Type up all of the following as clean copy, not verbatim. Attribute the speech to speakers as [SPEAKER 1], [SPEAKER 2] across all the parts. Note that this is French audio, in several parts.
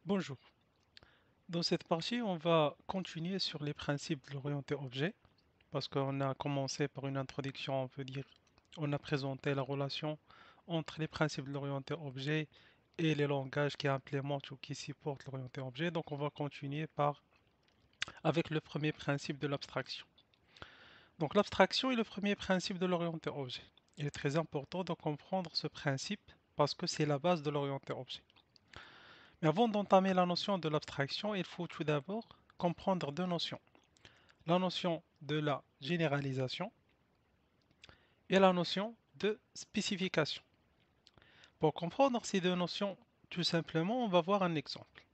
[SPEAKER 1] Bonjour. Dans cette partie, on va continuer sur les principes de l'orienté objet, parce qu'on a commencé par une introduction, on peut dire, on a présenté la relation entre les principes de l'orienté objet et les langages qui implémentent ou qui supportent l'orienté objet. Donc on va continuer avec le premier principe de l'abstraction. Donc l'abstraction est le premier principe de l'orienté objet. Il est très important de comprendre ce principe parce que c'est la base de l'orienté objet. Mais avant d'entamer la notion de l'abstraction, il faut tout d'abord comprendre deux notions. La notion de la généralisation et la notion de spécification. Pour comprendre ces deux notions, tout simplement, on va voir un exemple.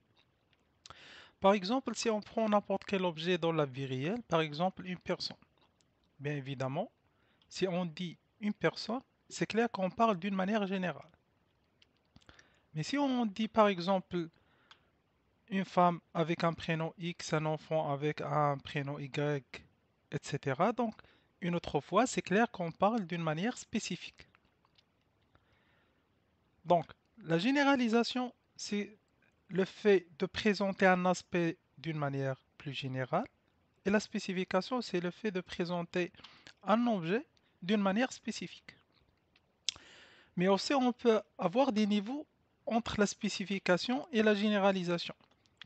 [SPEAKER 1] Par exemple, si on prend n'importe quel objet dans la vie réelle, par exemple une personne. Bien évidemment, si on dit une personne, c'est clair qu'on parle d'une manière générale. Mais si on dit par exemple une femme avec un prénom X, un enfant avec un prénom Y, etc. Donc, une autre fois, c'est clair qu'on parle d'une manière spécifique. Donc, la généralisation, c'est le fait de présenter un aspect d'une manière plus générale, et la spécification, c'est le fait de présenter un objet d'une manière spécifique. Mais aussi, on peut avoir des niveaux entre la spécification et la généralisation.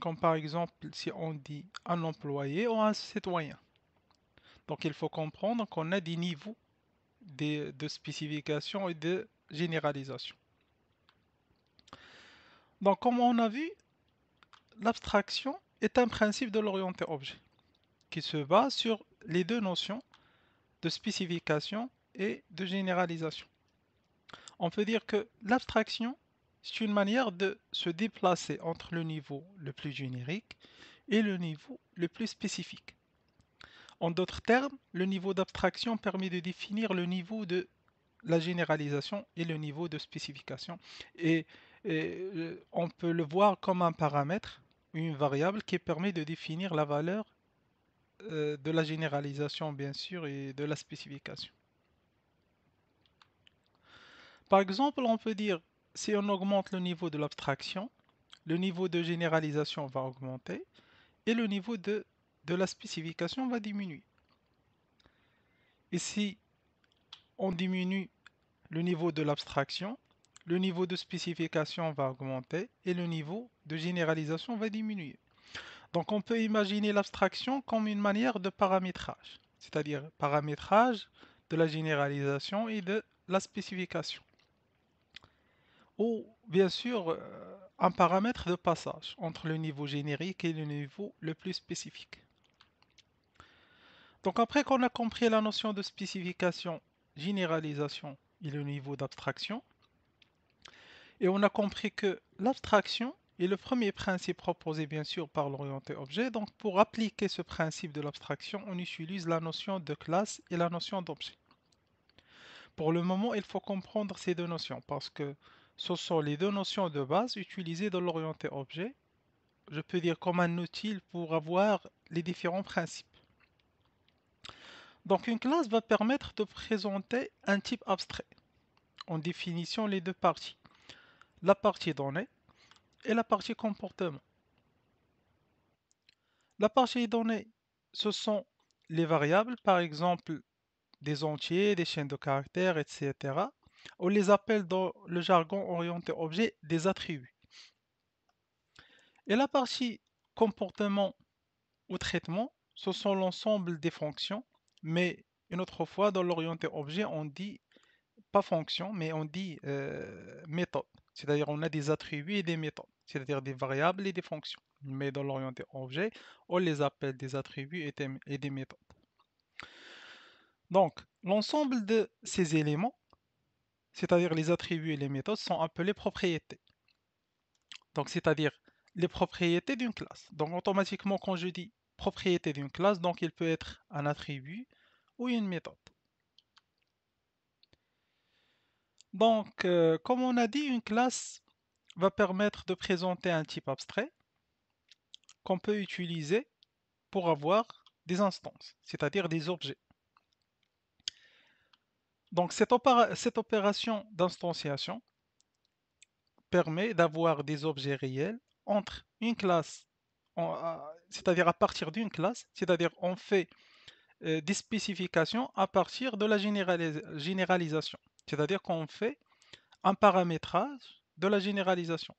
[SPEAKER 1] Comme par exemple, si on dit un employé ou un citoyen. Donc, il faut comprendre qu'on a des niveaux de spécification et de généralisation. Donc, comme on a vu, l'abstraction est un principe de l'orienté objet qui se base sur les deux notions de spécification et de généralisation. On peut dire que l'abstraction, c'est une manière de se déplacer entre le niveau le plus générique et le niveau le plus spécifique. En d'autres termes, le niveau d'abstraction permet de définir le niveau de la généralisation et le niveau de spécification. Et, on peut le voir comme un paramètre, une variable qui permet de définir la valeur de la généralisation, bien sûr, et de la spécification. Par exemple, on peut dire, si on augmente le niveau de l'abstraction, le niveau de généralisation va augmenter et le niveau de la spécification va diminuer. Et si on diminue le niveau de l'abstraction, le niveau de spécification va augmenter et le niveau de généralisation va diminuer. Donc on peut imaginer l'abstraction comme une manière de paramétrage, c'est-à-dire paramétrage de la généralisation et de la spécification. Ou bien sûr un paramètre de passage entre le niveau générique et le niveau le plus spécifique. Donc après qu'on a compris la notion de spécification, généralisation et le niveau d'abstraction, et on a compris que l'abstraction est le premier principe proposé bien sûr par l'orienté objet. Donc pour appliquer ce principe de l'abstraction, on utilise la notion de classe et la notion d'objet. Pour le moment, il faut comprendre ces deux notions parce que ce sont les deux notions de base utilisées dans l'orienté objet. Je peux dire comme un outil pour avoir les différents principes. Donc une classe va permettre de présenter un type abstrait en définissant les deux parties, la partie donnée et la partie comportement. La partie donnée, ce sont les variables, par exemple des entiers, des chaînes de caractères, etc. On les appelle dans le jargon orienté objet des attributs. Et la partie comportement ou traitement, ce sont l'ensemble des fonctions, mais une autre fois dans l'orienté objet, on dit pas fonction, mais on dit méthode. C'est-à-dire on a des attributs et des méthodes, c'est-à-dire des variables et des fonctions. Mais dans l'orienté objet, on les appelle des attributs et des méthodes. Donc, l'ensemble de ces éléments, c'est-à-dire les attributs et les méthodes, sont appelés propriétés. Donc, c'est-à-dire les propriétés d'une classe. Donc, automatiquement, quand je dis propriété d'une classe, donc il peut être un attribut ou une méthode. Donc, comme on a dit, une classe va permettre de présenter un type abstrait qu'on peut utiliser pour avoir des instances, c'est-à-dire des objets. Donc, cette opération d'instanciation permet d'avoir des objets réels entre une classe, c'est-à-dire à partir d'une classe, c'est-à-dire on fait des spécifications à partir de la généralisation. C'est-à-dire qu'on fait un paramétrage de la généralisation.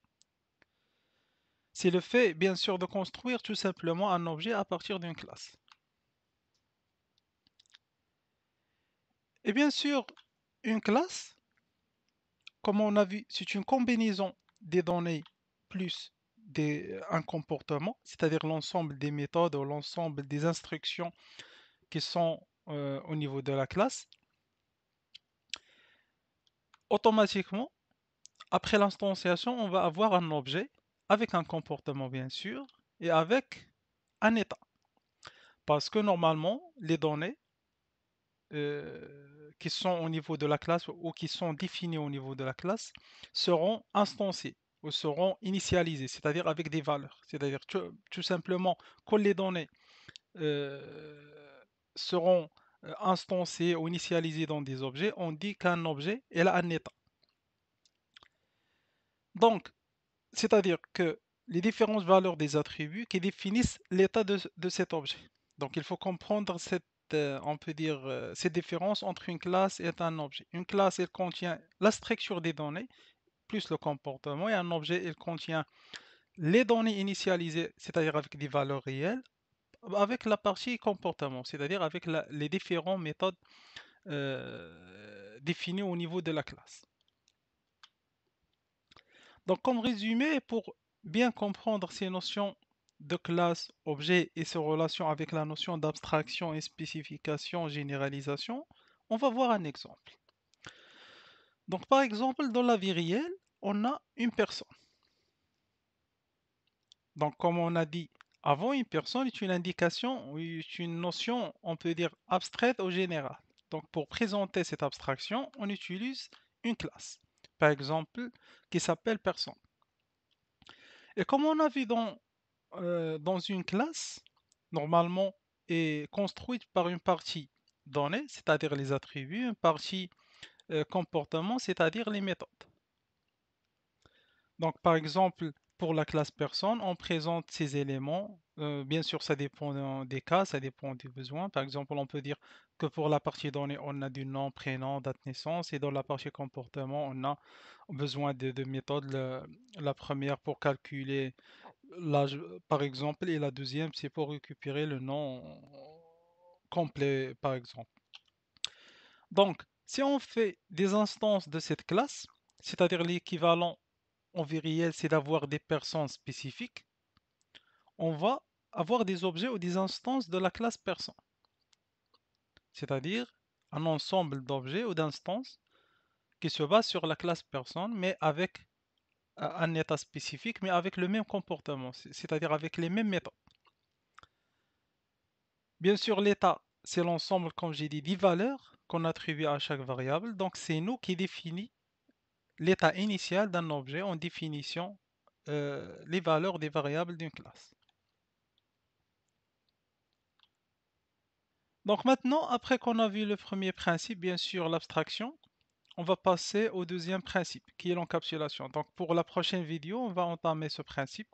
[SPEAKER 1] C'est le fait, bien sûr, de construire tout simplement un objet à partir d'une classe. Et bien sûr, une classe, comme on a vu, c'est une combinaison des données plus un comportement, c'est-à-dire l'ensemble des méthodes ou l'ensemble des instructions qui sont au niveau de la classe. Automatiquement, après l'instanciation, on va avoir un objet avec un comportement bien sûr et avec un état. Parce que normalement, les données qui sont au niveau de la classe ou qui sont définies au niveau de la classe seront instanciées ou seront initialisées, c'est-à-dire avec des valeurs. C'est-à-dire tout simplement quand les données euh, seront instanciées ou initialisées dans des objets, on dit qu'un objet est là un état. Donc, c'est-à-dire que les différentes valeurs des attributs qui définissent l'état de cet objet. Donc il faut comprendre on peut dire, cette différence entre une classe et un objet. Une classe, elle contient la structure des données, plus le comportement, et un objet, il contient les données initialisées, c'est-à-dire avec des valeurs réelles, avec la partie comportement, c'est-à-dire avec les différentes méthodes définies au niveau de la classe. Donc, comme résumé, pour bien comprendre ces notions de classe, objet et ses relations avec la notion d'abstraction et spécification, généralisation, on va voir un exemple. Donc, par exemple, dans la vie réelle, on a une personne. Donc, comme on a dit avant, une personne est une indication, ou est une notion, on peut dire abstraite ou générale. Donc, pour présenter cette abstraction, on utilise une classe, par exemple, qui s'appelle personne. Et comme on a vu dans une classe, normalement, est construite par une partie donnée, c'est-à-dire les attributs, une partie comportement, c'est-à-dire les méthodes. Donc, par exemple, pour la classe personne, on présente ces éléments. Bien sûr, ça dépend des cas, ça dépend des besoins. Par exemple, on peut dire que pour la partie donnée, on a du nom, prénom, date de naissance, et dans la partie comportement, on a besoin de méthodes. La première pour calculer l'âge, par exemple, et la deuxième, c'est pour récupérer le nom complet, par exemple. Donc, si on fait des instances de cette classe, c'est-à-dire l'équivalent en vie réelle, c'est d'avoir des personnes spécifiques, on va avoir des objets ou des instances de la classe personne, c'est-à-dire un ensemble d'objets ou d'instances qui se basent sur la classe personne, mais avec un état spécifique, mais avec le même comportement, c'est-à-dire avec les mêmes méthodes. Bien sûr, l'état, c'est l'ensemble, comme j'ai dit, des valeurs qu'on attribue à chaque variable. Donc, c'est nous qui définissons l'état initial d'un objet en définissant les valeurs des variables d'une classe. Donc maintenant, après qu'on a vu le premier principe, bien sûr l'abstraction, on va passer au deuxième principe, qui est l'encapsulation. Donc pour la prochaine vidéo, on va entamer ce principe.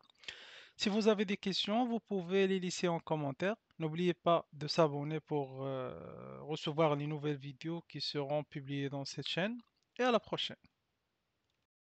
[SPEAKER 1] Si vous avez des questions, vous pouvez les laisser en commentaire. N'oubliez pas de s'abonner pour recevoir les nouvelles vidéos qui seront publiées dans cette chaîne. Et à la prochaine.